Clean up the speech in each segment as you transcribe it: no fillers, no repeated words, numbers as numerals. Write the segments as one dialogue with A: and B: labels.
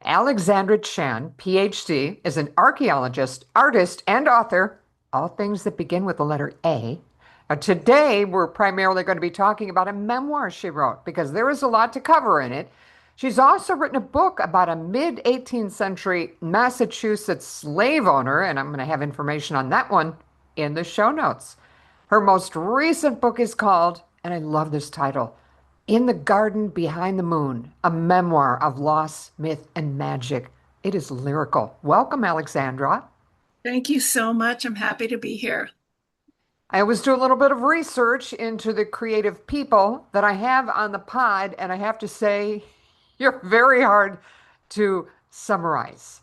A: Alexandra Chan, Ph.D., is an archaeologist, artist, and author, all things that begin with the letter A. Today, we're primarily going to be talking about a memoir she wrote because there is a lot to cover in it. She's also written a book about a mid 18th century Massachusetts slave owner, and I'm going to have information on that one in the show notes. Her most recent book is called, and I love this title, In the Garden Behind the Moon, a memoir of loss, myth, and magic. It is lyrical. Welcome, Alexandra.
B: Thank you so much. I'm happy to be here.
A: I always do a little bit of research into the creative people that I have on the pod, and I have to say, you're very hard to summarize.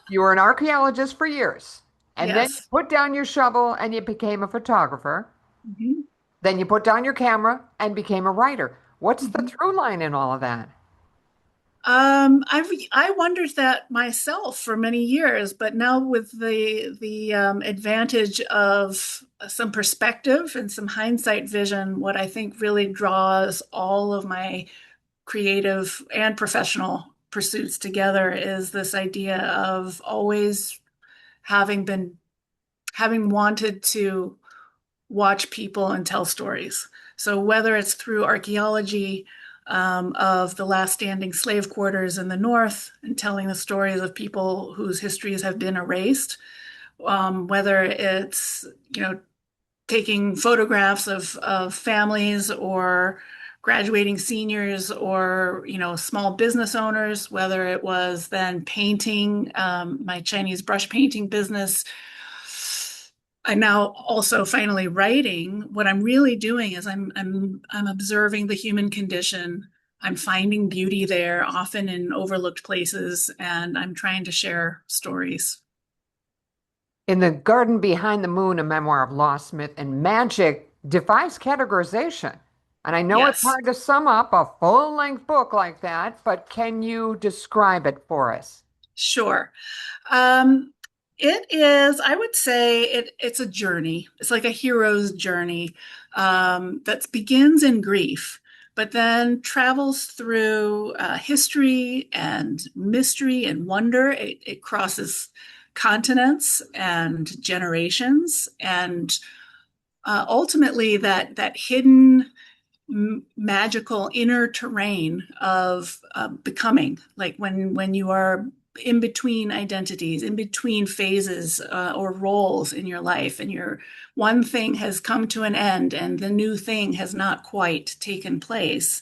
A: You were an archaeologist for years, and then you
B: Yes.
A: put down your shovel and you became a photographer.
B: Mhm.
A: Then you put down your camera and became a writer. What's the
B: Mhm.
A: through line in all of that?
B: I wondered that myself for many years, but now with the advantage of some perspective and some hindsight vision, what I think really draws all of my creative and professional pursuits together is this idea of always having been having wanted to watch people and tell stories. So whether it's through archaeology of the last standing slave quarters in the North and telling the stories of people whose histories have been erased, whether it's taking photographs of families or graduating seniors or small business owners, whether it was then painting, my Chinese brush painting business. I'm now also finally writing. What I'm really doing is I'm observing the human condition. I'm finding beauty there, often in overlooked places, and I'm trying to share stories.
A: In the Garden Behind the Moon, a memoir of loss, myth, and magic defies categorization. And I know it's
B: Yes,
A: hard to sum up a full-length book like that, but can you describe it for us?
B: sure. Um, it is, I would say it's a journey. It's like a hero's journey that begins in grief, but then travels through history and mystery and wonder. It crosses continents and generations, and ultimately that hidden magical inner terrain of becoming, like when you are in between identities, in between phases or roles in your life, and your one thing has come to an end and the new thing has not quite taken place.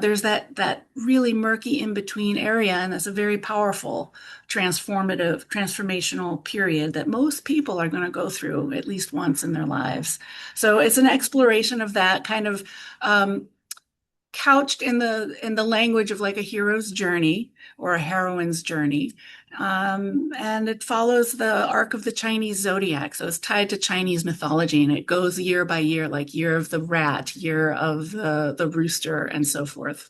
B: There's that really murky in between area, and that's a very powerful transformational period that most people are going to go through at least once in their lives. So it's an exploration of that kind of um, couched in the language of like a hero's journey or a heroine's journey. And it follows the arc of the Chinese zodiac. So it's tied to Chinese mythology, and it goes year by year, like year of the rat, year of the rooster, and so forth.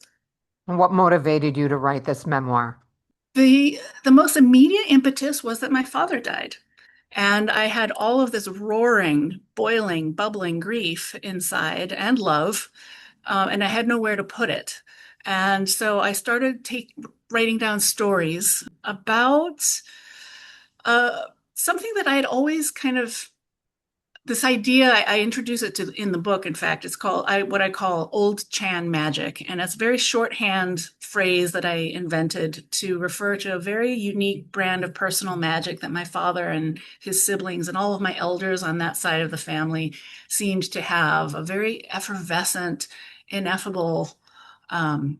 A: And what motivated you to write this memoir?
B: The most immediate impetus was that my father died. And I had all of this roaring, boiling, bubbling grief inside and love, and I had nowhere to put it. And so I started writing down stories about uh, something that I had always kind of this idea. I introduce it to in the book. In fact, it's called what I call old Chan magic, and it's a very shorthand phrase that I invented to refer to a very unique brand of personal magic that my father and his siblings and all of my elders on that side of the family seemed to have, a very effervescent, ineffable um,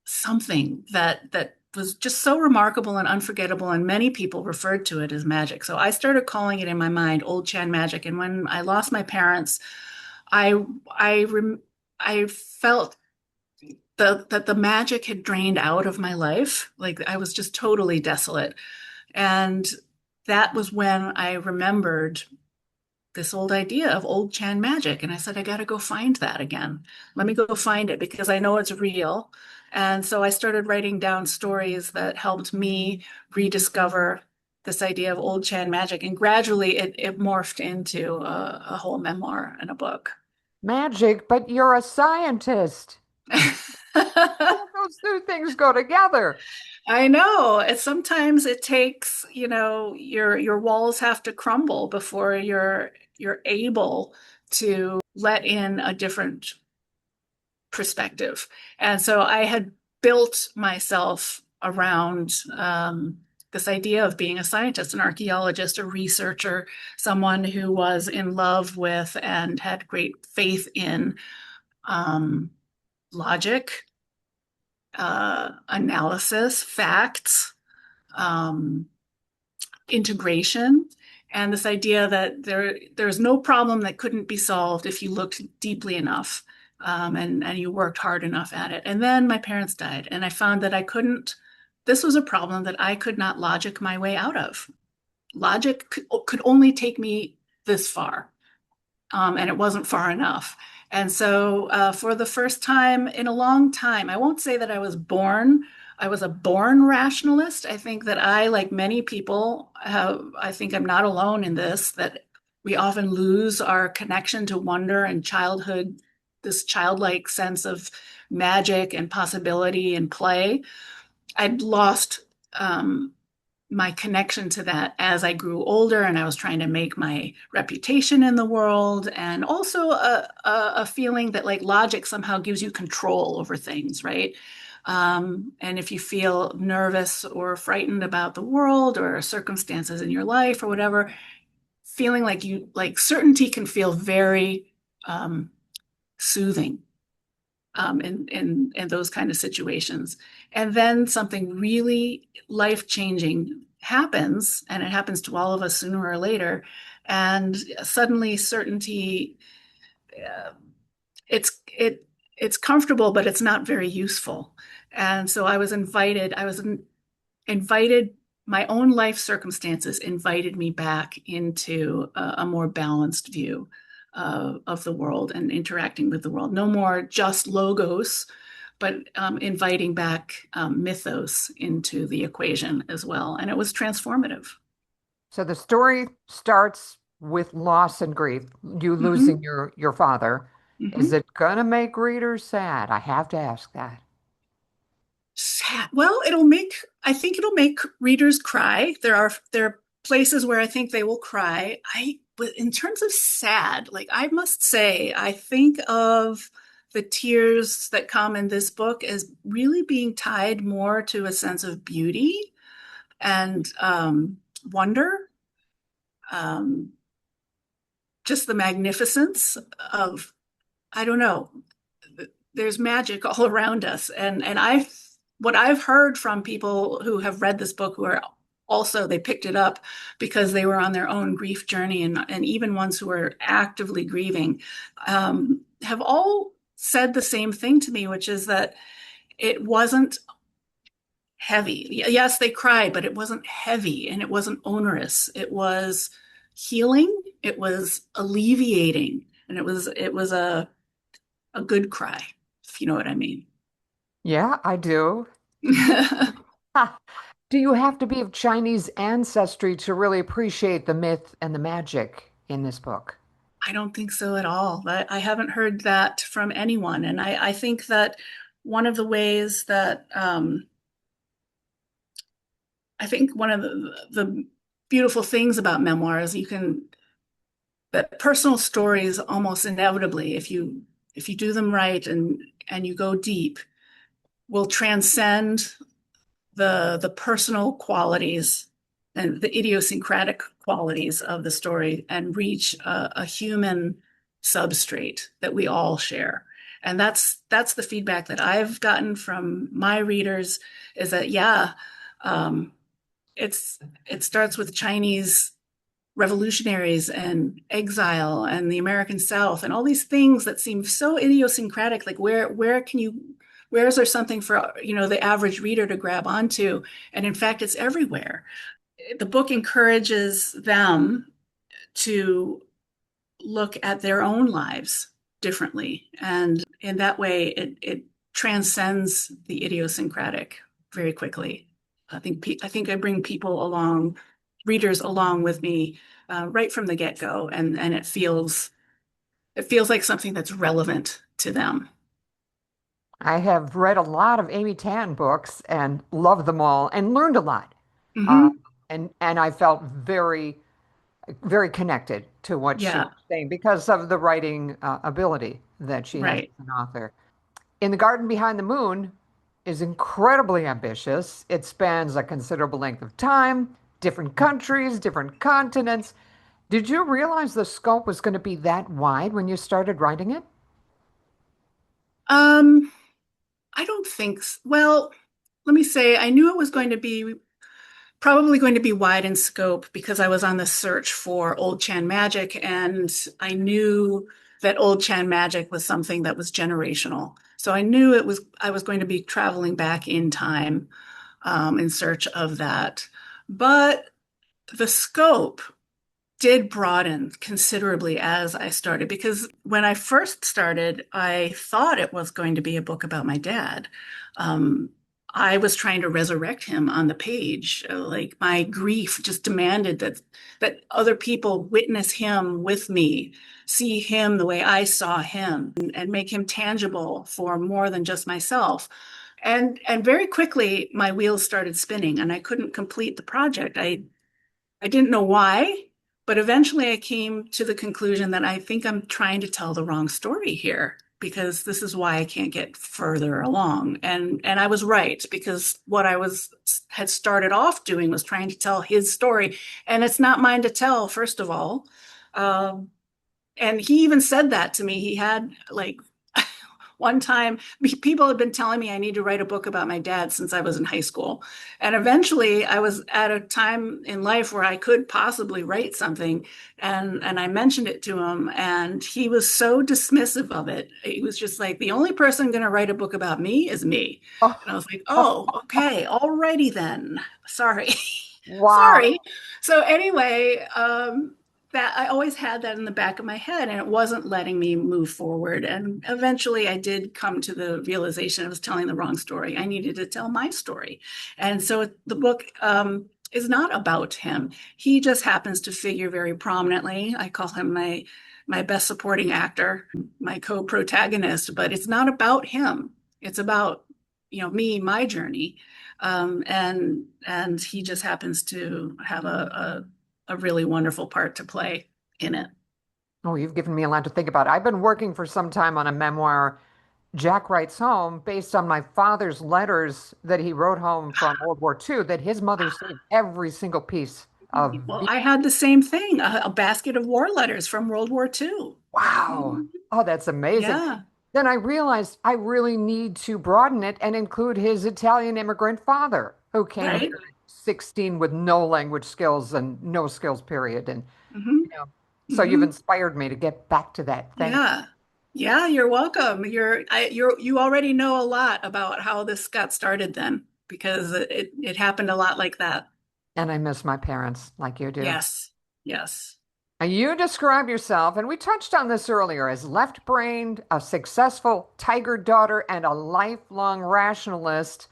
B: something that was just so remarkable and unforgettable, and many people referred to it as magic. So I started calling it in my mind Old Chan magic. And when I lost my parents, I I rem I felt that the magic had drained out of my life. Like I was just totally desolate. And that was when I remembered this old idea of old Chan magic. And I said, I got to go find that again. Let me go find it because I know it's real. And so I started writing down stories that helped me rediscover this idea of old Chan magic. And gradually it morphed into a whole memoir and a book.
A: Magic, but you're a scientist. How those two things go together?
B: I know. Sometimes it takes, your walls have to crumble before you're able to let in a different perspective. And so I had built myself around this idea of being a scientist, an archaeologist, a researcher, someone who was in love with and had great faith in um, logic, analysis, facts, um, integration, and this idea that there's no problem that couldn't be solved if you looked deeply enough, and you worked hard enough at it. And then my parents died, and I found that I couldn't. This was a problem that I could not logic my way out of. Logic could only take me this far, and it wasn't far enough. And so, for the first time in a long time, I won't say that I was a born rationalist. I think that like many people, I think I'm not alone in this, that we often lose our connection to wonder and childhood, this childlike sense of magic and possibility and play. I'd lost my connection to that as I grew older and I was trying to make my reputation in the world, and also a feeling that like logic somehow gives you control over things, right? And if you feel nervous or frightened about the world or circumstances in your life or whatever, feeling like certainty can feel very soothing in those kind of situations. And then something really life-changing happens, and it happens to all of us sooner or later. And suddenly, certainty, uh, it's it it's comfortable, but it's not very useful. And so I was invited, my own life circumstances invited me back into a more balanced view of the world and interacting with the world. No more just logos, but inviting back mythos into the equation as well. And it was transformative.
A: So the story starts with loss and grief, you losing
B: Hmm.
A: your father. Is
B: Hmm.
A: it gonna make readers sad? I have to ask that.
B: Sad. Well, I think it'll make readers cry. There are places where I think they will cry. But in terms of sad, like I must say, I think of the tears that come in this book as really being tied more to a sense of beauty and wonder, um, just the magnificence of, I don't know, there's magic all around us. And what I've heard from people who have read this book, who are also, they picked it up because they were on their own grief journey, and even ones who are actively grieving, have all said the same thing to me, which is that it wasn't heavy. Yes, they cried, but it wasn't heavy and it wasn't onerous. It was healing, it was alleviating, and it was a good cry, if you know what I mean.
A: Yeah, I do. Ha. Do you have to be of Chinese ancestry to really appreciate the myth and the magic in this book?
B: I don't think so at all. I haven't heard that from anyone. And I think that one of the ways that I think one of the beautiful things about memoirs, that personal stories almost inevitably, if you do them right and you go deep, will transcend the personal qualities and the idiosyncratic qualities of the story and reach a human substrate that we all share. And that's the feedback that I've gotten from my readers, is that yeah, um, it's it starts with Chinese revolutionaries and exile and the American South and all these things that seem so idiosyncratic. Like where is there something for the average reader to grab onto? And in fact, it's everywhere. The book encourages them to look at their own lives differently, and in that way, it transcends the idiosyncratic very quickly. I think I bring people along, readers along with me, right from the get-go, and it feels like something that's relevant to them.
A: I have read a lot of Amy Tan books and loved them all and learned a lot. Uh,
B: Hmm.
A: and I felt very connected to what she
B: Yeah,
A: was saying because of the writing ability that she has
B: right.
A: as an author. In the Garden Behind the Moon is incredibly ambitious. It spans a considerable length of time, different countries, different continents. Did you realize the scope was going to be that wide when you started writing it?
B: Um, I don't think well, let me say I knew it was going to be probably going to be wide in scope because I was on the search for old Chan magic, and I knew that old Chan magic was something that was generational. So I knew I was going to be traveling back in time in search of that. But the scope did broaden considerably as I started because when I first started, I thought it was going to be a book about my dad. Um, I was trying to resurrect him on the page. Like my grief just demanded that other people witness him with me, see him the way I saw him, and make him tangible for more than just myself. And very quickly my wheels started spinning and I couldn't complete the project. I didn't know why, but eventually I came to the conclusion that I think I'm trying to tell the wrong story here because this is why I can't get further along. And I was right because what I was had started off doing was trying to tell his story, and it's not mine to tell, first of all. Um, and he even said that to me. He had like one time, people had been telling me I need to write a book about my dad since I was in high school. And eventually I was at a time in life where I could possibly write something. And I mentioned it to him, and he was so dismissive of it. He was just like, the only person going to write a book about me is me. And I was like, oh, okay, alrighty then. Sorry.
A: Wow.
B: Sorry. So anyway, that I always had that in the back of my head, and it wasn't letting me move forward. And eventually I did come to the realization I was telling the wrong story. I needed to tell my story. And so the book is not about him. He just happens to figure very prominently. I call him my best supporting actor, my co-protagonist, but it's not about him. It's about, me, my journey. And he just happens to have a really wonderful part to play in it.
A: Oh, you've given me a lot to think about. I've been working for some time on a memoir, Jack Writes Home, based on my father's letters that he wrote home from World War II, that his mother saved every single piece of.
B: Well, I had the same thing, a basket of war letters from World War II.
A: Wow. Oh, that's amazing.
B: Yeah,
A: Then I realized I really need to broaden it and include his Italian immigrant father, who came here
B: right.
A: at 16 with no language skills and no skills, period. And,
B: Hmm.
A: you know, so you've
B: hmm
A: inspired me to get back to that. Thank you.
B: Yeah. Yeah, you're welcome. You already know a lot about how this got started then, because it happened a lot like that.
A: And I miss my parents like you do.
B: Yes. Yes.
A: Now, you describe yourself, and we touched on this earlier, as left-brained, a successful tiger daughter, and a lifelong rationalist.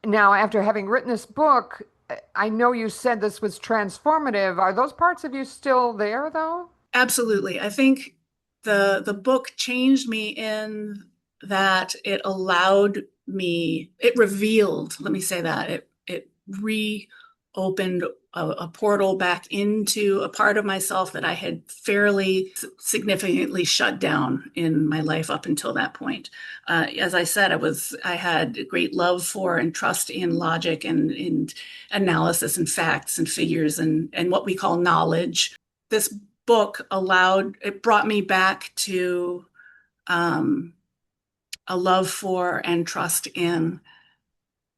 A: Now, after having written this book, I know you said this was transformative. Are those parts of you still there, though?
B: Absolutely. I think the book changed me in that it revealed, let me say that, it reopened a portal back into a part of myself that I had fairly significantly shut down in my life up until that point. As I said, I had great love for and trust in logic and in analysis and facts and figures and what we call knowledge. This it brought me back to um, a love for and trust in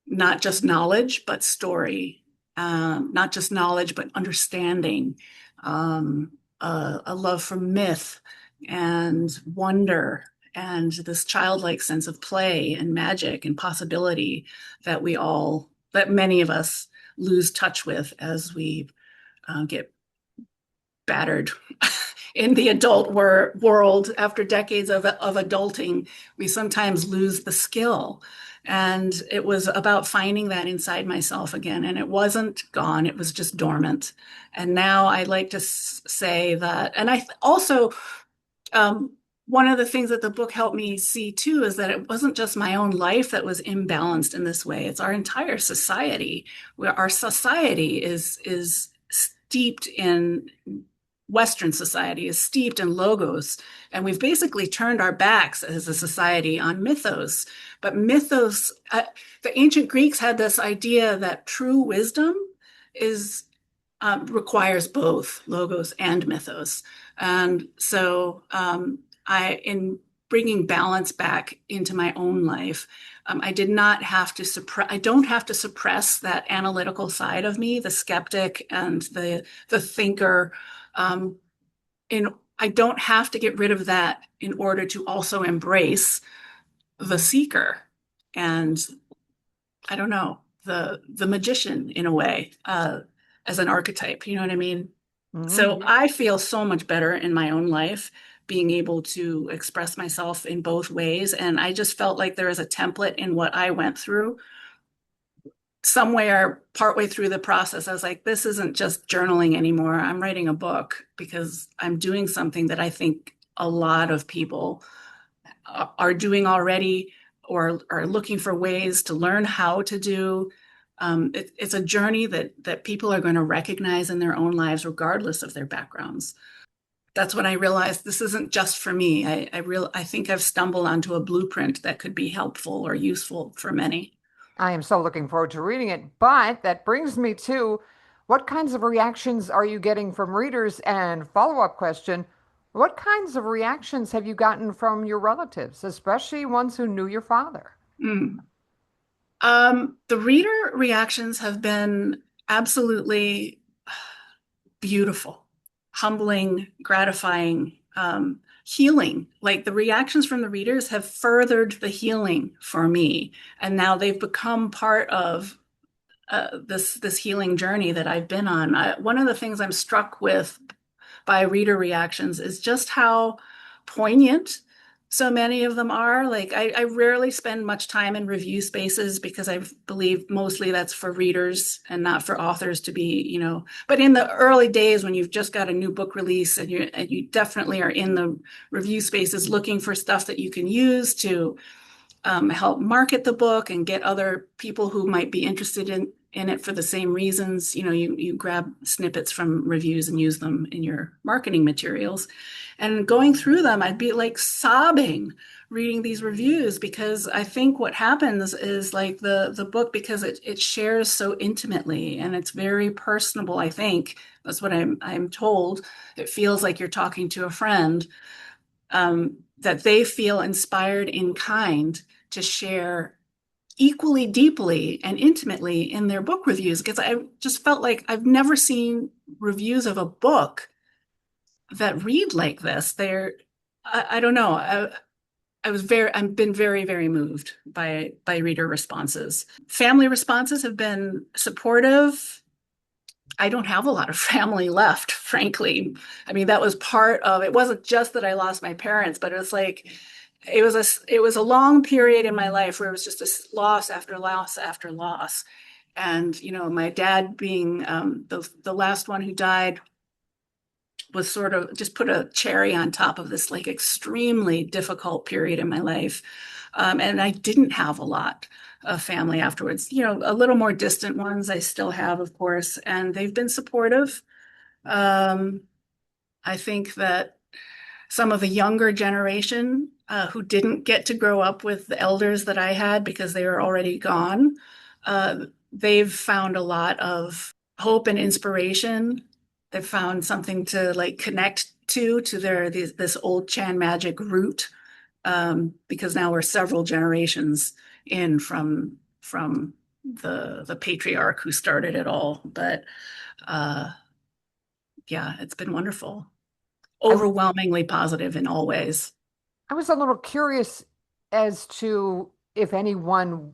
B: not just knowledge, but story, not just knowledge, but understanding, a love for myth and wonder and this childlike sense of play and magic and possibility that many of us lose touch with as we get battered in the world after decades of adulting. We sometimes lose the skill. And it was about finding that inside myself again. And it wasn't gone, it was just dormant. And now I like to say that. And I also, um, one of the things that the book helped me see too is that it wasn't just my own life that was imbalanced in this way. It's our entire society, where our society is steeped in Western society is steeped in logos, and we've basically turned our backs as a society on mythos. But mythos, the ancient Greeks had this idea that true wisdom is requires both logos and mythos. And so in bringing balance back into my own life, I did not have to suppress, I don't have to suppress that analytical side of me, the skeptic and the thinker. Um, in I don't have to get rid of that in order to also embrace the seeker and I don't know, the magician in a way, as an archetype, you know what I mean? So
A: Mhm.
B: I feel so much better in my own life being able to express myself in both ways. And I just felt like there is a template in what I went through. Somewhere partway through the process, I was like, this isn't just journaling anymore. I'm writing a book because I'm doing something that I think a lot of people are doing already or are looking for ways to learn how to do. It's a journey that people are going to recognize in their own lives, regardless of their backgrounds. That's when I realized this isn't just for me. I think I've stumbled onto a blueprint that could be helpful or useful for many.
A: I am so looking forward to reading it. But that brings me to what kinds of reactions are you getting from readers? And follow-up question, what kinds of reactions have you gotten from your relatives, especially ones who knew your father?
B: Mm. The reader reactions have been absolutely beautiful, humbling, gratifying, healing. Like the reactions from the readers have furthered the healing for me, and now they've become part of this healing journey that I've been on. One of the things I'm struck with by reader reactions is just how poignant so many of them are. Like I rarely spend much time in review spaces because I believe mostly that's for readers and not for authors to be, but in the early days when you've just got a new book release and you definitely are in the review spaces looking for stuff that you can use to help market the book and get other people who might be interested in it for the same reasons. You grab snippets from reviews and use them in your marketing materials. And going through them, I'd be like sobbing reading these reviews because I think what happens is like the book, because it shares so intimately and it's very personable, I think. That's what I'm told. It feels like you're talking to a friend, that they feel inspired in kind to share equally deeply and intimately in their book reviews. Because I just felt like I've never seen reviews of a book that read like this. I don't know. I've been very, very moved by reader responses. Family responses have been supportive. I don't have a lot of family left, frankly. I mean, that was part of it. Wasn't just that I lost my parents, but it was like it was a long period in my life where it was just a loss after loss after loss. And my dad being the last one who died was sort of just put a cherry on top of this like extremely difficult period in my life. And I didn't have a lot of family afterwards. A little more distant ones I still have, of course, and they've been supportive. Um, I think that some of the younger generation who didn't get to grow up with the elders that I had because they were already gone, they've found a lot of hope and inspiration. They've found something to like connect to this old Chan magic root, because now we're several generations in from the patriarch who started it all. But uh, yeah, it's been wonderful,
A: I,
B: overwhelmingly positive in all ways.
A: I was a little curious as to if anyone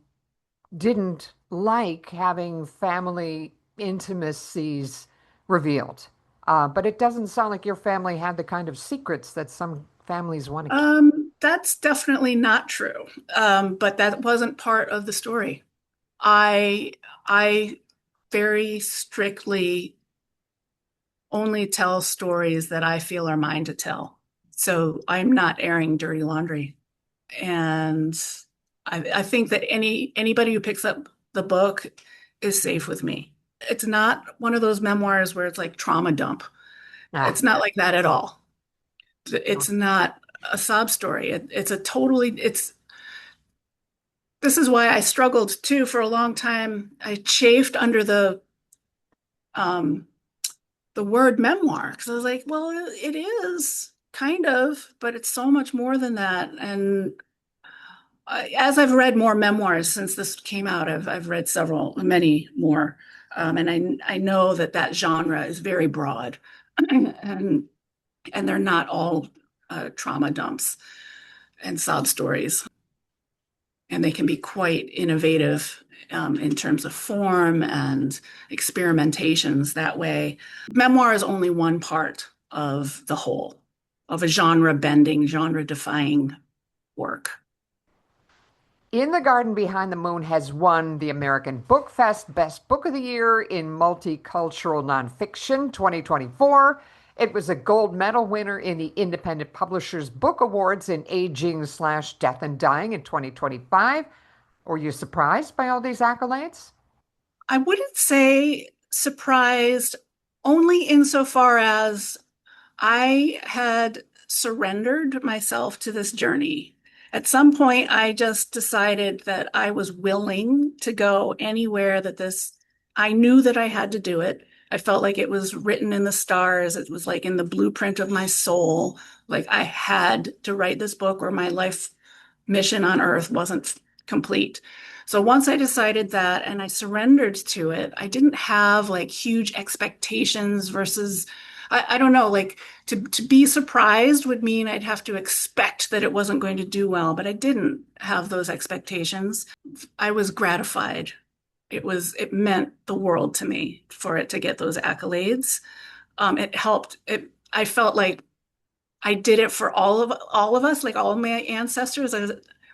A: didn't like having family intimacies revealed. But it doesn't sound like your family had the kind of secrets that some families want to keep.
B: That's definitely not true. But that wasn't part of the story. I I very strictly only tell stories that I feel are mine to tell. So I'm not airing dirty laundry. And I think that anybody who picks up the book is safe with me. It's not one of those memoirs where it's like trauma dump. It's
A: Ah,
B: not like that at all. It's not a sob story. It's a totally, this is why I struggled too for a long time. I chafed under um, the word memoir because I was like, well, it is kind of, but it's so much more than that. And as I've read more memoirs since this came out, I've read many more, and I know that that genre is very broad, and they're not all trauma dumps and sob stories, and they can be quite innovative in terms of form and experimentations that way. Memoir is only one part of the whole of a genre bending, genre defying work.
A: In the Garden Behind the Moon has won the American Book Fest Best Book of the Year in Multicultural Nonfiction 2024. It was a gold medal winner in the Independent Publishers Book Awards in Aging/Death and Dying in 2025. Were you surprised by all these accolades?
B: I wouldn't say surprised only insofar as I had surrendered myself to this journey. At some point, I just decided that I was willing to go anywhere I knew that I had to do it. I felt like it was written in the stars. It was like in the blueprint of my soul. Like I had to write this book or my life mission on earth wasn't complete. So once I decided that and I surrendered to it, I didn't have like huge expectations versus I don't know, like to be surprised would mean I'd have to expect that it wasn't going to do well, but I didn't have those expectations. I was gratified. It meant the world to me for it to get those accolades. It helped. I felt like I did it for all of us, like all of my ancestors.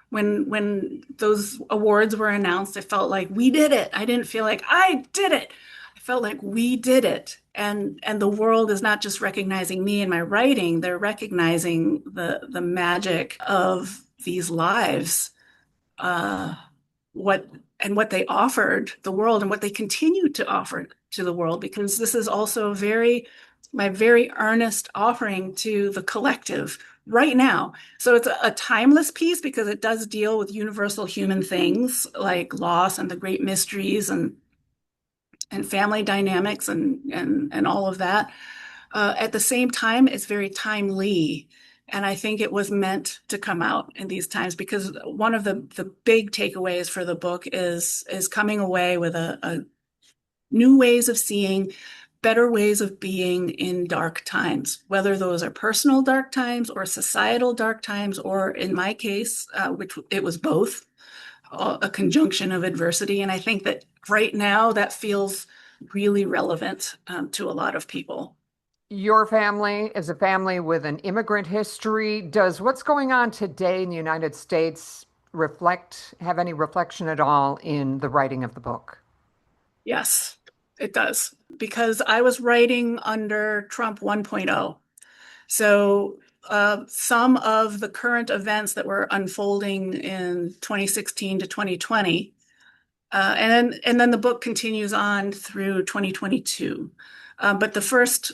B: When those awards were announced, I felt like we did it. I didn't feel like I did it. I felt like we did it. And the world is not just recognizing me and my writing, they're recognizing the magic of these lives, uh, what what they offered the world and what they continue to offer to the world, because this is also my very earnest offering to the collective right now. So it's a timeless piece because it does deal with universal human things like loss and the great mysteries and family dynamics and all of that. At the same time, it's very timely. And I think it was meant to come out in these times because one of the big takeaways for the book is coming away with a new ways of seeing, better ways of being in dark times, whether those are personal dark times or societal dark times, or in my case, which it was both, a conjunction of adversity. And I think that right now that feels really relevant to a lot of people.
A: Your family is a family with an immigrant history. Does what's going on today in the United States have any reflection at all in the writing of the book?
B: Yes, it does. Because I was writing under Trump 1.0. So some of the current events that were unfolding in 2016 to 2020, and then the book continues on through 2022. But the first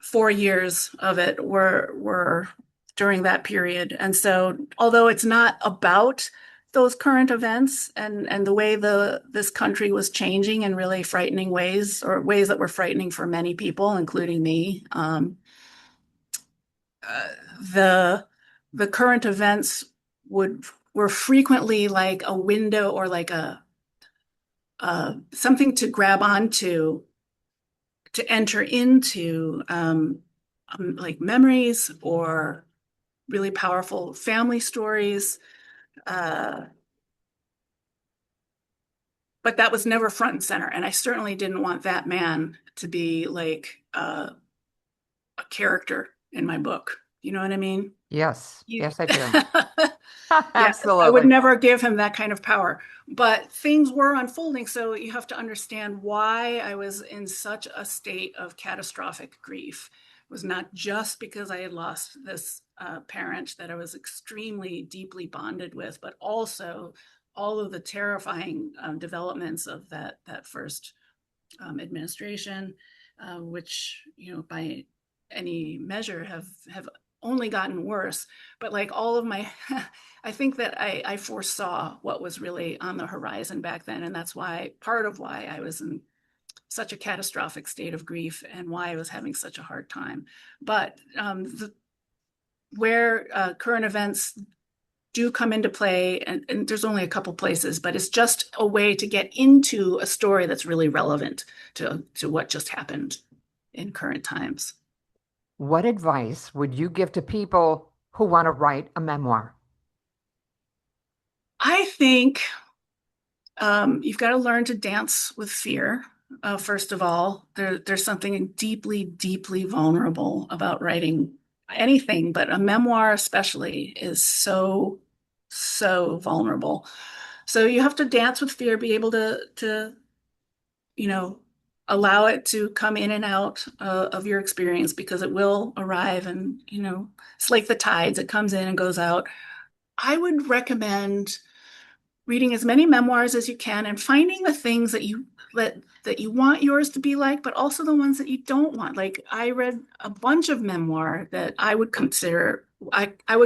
B: 4 years of it were during that period. And so, although it's not about those current events and the way this country was changing in really frightening ways, or ways that were frightening for many people, including me, uh, the the current events were frequently like a window or like a something to grab onto to enter into like memories or really powerful family stories. Uh, but that was never front and center. And I certainly didn't want that man to be like a character in my book. You know what I mean?
A: Yes,
B: You,
A: yes, I do.
B: yeah, I would
A: Absolutely.
B: never give him that kind of power. But things were unfolding, so you have to understand why I was in such a state of catastrophic grief. was not just because I had lost this parent that I was extremely deeply bonded with, but also all of the terrifying developments of that first administration, which, by any measure have only gotten worse. But like all of my, I think that I foresaw what was really on the horizon back then, and that's why part of why I was in such a catastrophic state of grief and why I was having such a hard time. But where current events do come into play, and there's only a couple places, but it's just a way to get into a story that's really relevant to what just happened in current times.
A: What advice would you give to people who want to write a memoir?
B: I think you've got to learn to dance with fear. First of all, there's something deeply, deeply vulnerable about writing anything, but a memoir especially is so, so vulnerable. So you have to dance with fear, be able to you know, allow it to come in and out of your experience because it will arrive and, it's like the tides, it comes in and goes out. I would recommend reading as many memoirs as you can and finding the things that you want yours to be like, but also the ones that you don't want. Like I read a bunch of memoir that I would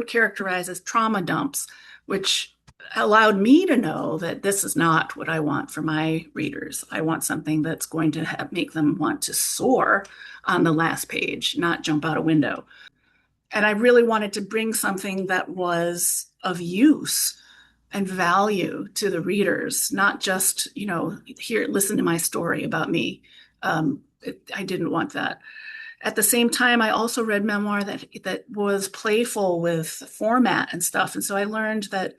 B: characterize as trauma dumps, which allowed me to know that this is not what I want for my readers. I want something that's going to make them want to soar on the last page, not jump out a window. And I really wanted to bring something that was of use and value to the readers, not just, here, listen to my story about me. I didn't want that. At the same time, I also read memoir that was playful with format and stuff. And so I learned that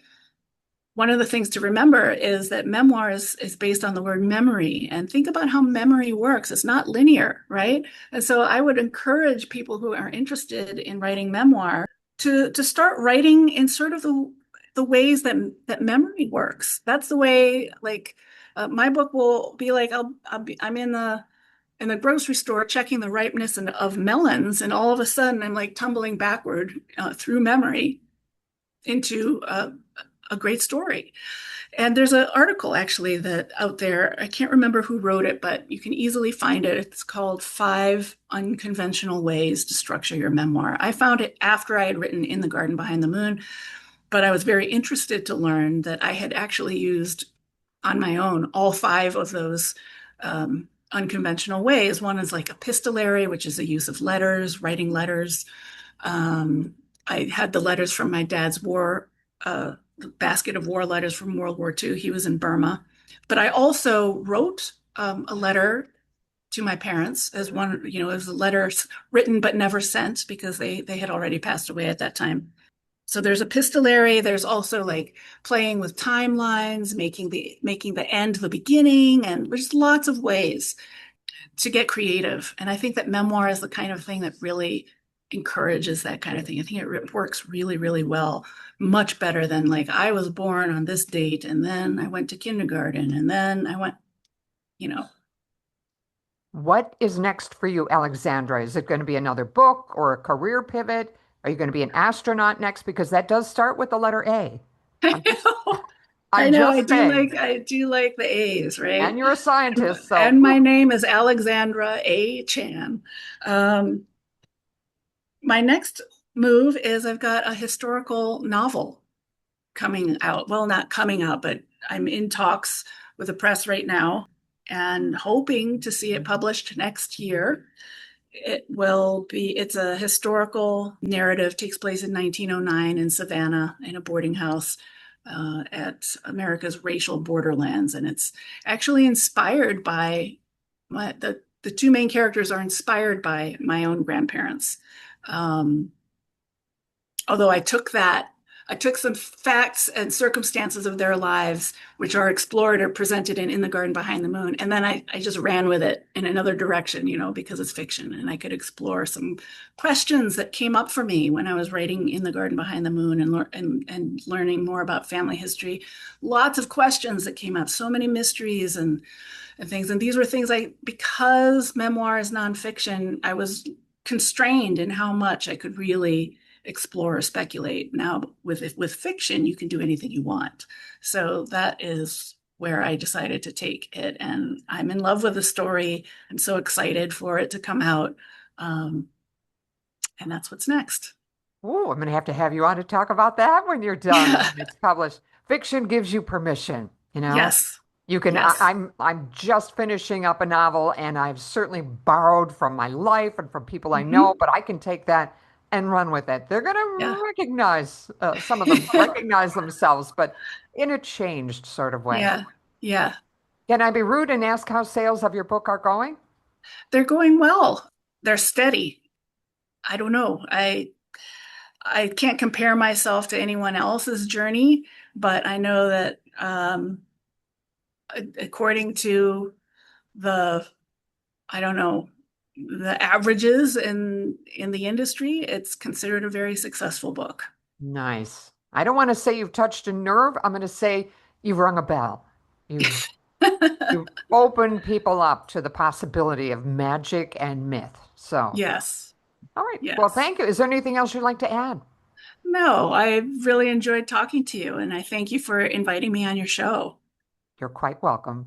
B: one of the things to remember is that memoir is based on the word memory. And think about how memory works. It's not linear, right? And so I would encourage people who are interested in writing memoir to start writing in sort of the ways that memory works. That's the way, like, my book will be like, I'm in the grocery store checking the ripeness of melons, and all of a sudden I'm like tumbling backward through memory into a great story. And there's an article actually that out there, I can't remember who wrote it, but you can easily find it. It's called Five Unconventional Ways to Structure Your Memoir. I found it after I had written In the Garden Behind the Moon, but I was very interested to learn that I had actually used on my own all five of those unconventional ways. One is like epistolary, which is the use of letters, writing letters. I had the letters from my dad's the basket of war letters from World War II. He was in Burma. But I also wrote a letter to my parents as one, as a letter written but never sent because they had already passed away at that time. So there's epistolary, there's also like playing with timelines, making the end the beginning, and there's lots of ways to get creative. And I think that memoir is the kind of thing that really encourages that kind of thing. I think it works really, really well, much better than like I was born on this date and then I went to kindergarten and then I went, you know.
A: What is next for you, Alexandra? Is it going to be another book or a career pivot? Are you going to be an astronaut next? Because that does start with the letter A.
B: I
A: I'm just,
B: know, I
A: I'm
B: know,
A: just saying.
B: I do like the A's, right?
A: And you're a scientist, so
B: And my
A: whew.
B: name is Alexandra A. Chan. Um, my next move is I've got a historical novel coming out. Well, not coming out, but I'm in talks with the press right now and hoping to see it published next year. It's a historical narrative, takes place in 1909 in Savannah in a boarding house at America's racial borderlands. And it's actually inspired by the two main characters are inspired by my own grandparents. Um, Although I took some facts and circumstances of their lives, which are explored or presented in The Garden Behind the Moon, and then I just ran with it in another direction, because it's fiction, and I could explore some questions that came up for me when I was writing In the Garden Behind the Moon and learning more about family history. Lots of questions that came up, so many mysteries and things. And these were things because memoir is nonfiction, I was constrained in how much I could really explore or speculate. Now, with fiction, you can do anything you want. So that is where I decided to take it, and I'm in love with the story. I'm so excited for it to come out, um, and that's what's next.
A: Ooh, I'm going to have you on to talk about that when you're done,
B: Yeah.
A: when it's published. Fiction gives you permission, you know?
B: Yes.
A: You can,
B: Yes.
A: I'm just finishing up a novel and I've certainly borrowed from my life and from people I know,
B: Hmm.
A: but I can take that and run with it. They're going
B: Yeah.
A: to recognize, some of them recognize themselves, but in a changed sort of way.
B: Yeah. Yeah.
A: Can I be rude and ask how sales of your book are going?
B: They're going well. They're steady. I don't know. I can't compare myself to anyone else's journey, but I know that according to the, I don't know, the averages in the industry, it's considered a very successful book.
A: Nice. I don't want to say you've touched a nerve. I'm going to say you've rung a bell. You've opened people up to the possibility of magic and myth. So,
B: Yes.
A: all right. Well,
B: Yes.
A: thank you. Is there anything else you'd like to add?
B: No, I really enjoyed talking to you, and I thank you for inviting me on your show.
A: You're quite welcome.